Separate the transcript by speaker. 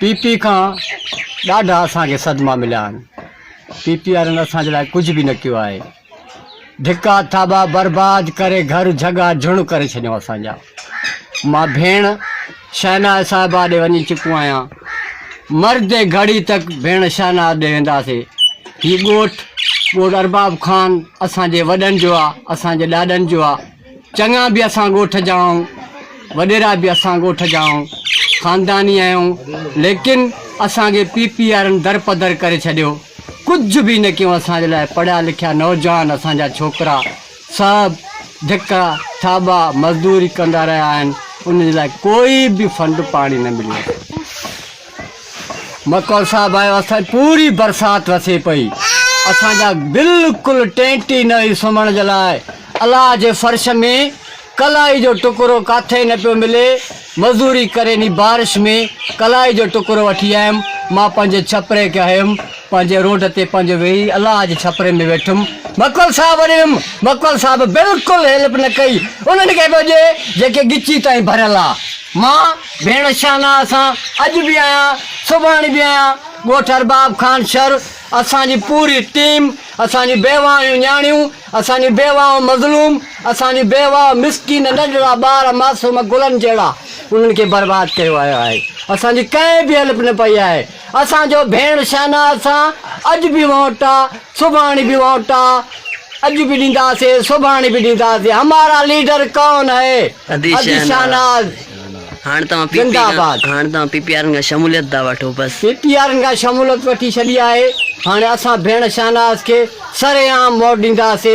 Speaker 1: PP का ॾाढा असांखे सदमा मिलिया आहिनि। पीपी वारनि असांजे लाइ कुझु बि न कयो आहे। धिका थाबा बर्बाद करे घर जॻह झुण करे छॾियो असांजा। मां भेण शहनाज साहिबा ॾे वञी चुको आहियां। मर्दे घड़ी तक भेण शहनाज ॾे वेंदासीं। हीउ ॻोठ अरबाब ख़ान असांजे वॾनि जो आहे, असांजे ॾाॾनि जो आहे। चङा बि असां ॻोठ जा आहियूं, वॾेरा बि असां ॻोठ जा आहियूं, ख़ानदानी आहियूं, लेकिन असांखे पीपी वारनि दरपदर करे छॾियो। कुझु बि न कयूं असांजे लाइ। पढ़िया लिखिया नौजवान असांजा छोकिरा सभु धिका थाबा मज़दूरी कंदा रहिया आहिनि। उन लाइ कोई बि फंड पाणी न मिलियो। मकौल साहिबु आयो, असांजी पूरी बरसाति वसे पई। असांजा बिल्कुलु टेंटी न हुई सुम्हण जे लाइ। अलाह जे फर्श में कलाई जो टुकड़ो किथे न पियो मिले। मज़दूरी करे नी बारिश में कलाई जो टुकड़ो वठी आयुमि। मां पंहिंजे छपरे खे आयुमि, पंहिंजे रोड ते पंहिंजो वेही अलाह जे छपरे में वेठुमि। मकौल साहिबु वटि वियुमि। मकौल साहिबु बिल्कुलु हेल्प न कई। उन्हनि खे पियो जेके गिची ताईं भरियल आहे। मां भेण शहनाज सां अॼु बि आहियां, सुभाणे बि आहियां। ॻोठ अरबाब ख़ान शहर असांजी पूरी टीम, असांजी बेवाऊं न्याणियूं, असांजी बेवाऊं मज़लूम, असांजी बेवा मिसकिन नंढड़ा ॿार मासूम गुलनि जहिड़ा उन्हनि खे बर्बादु कयो वियो आहे। असांजी कंहिं बि हेल्प न पई आहे। असांजो भेण शहनाज सां अॼु बि वोट आहे, सुभाणे बि वोट आहे। अॼु बि ॾींदासीं, सुभाणे बि ॾींदासीं। हमारा लीडर कौन है? अदी शहनाज।
Speaker 2: हाणे तव्हां पीपी वारनि खां शमूलियत था वठो। बसि
Speaker 1: पीपी वारनि खां शमूलियत वठी छॾी आहे। हाणे असां भेण शहनाज खे सरेआम वोट ॾींदासीं।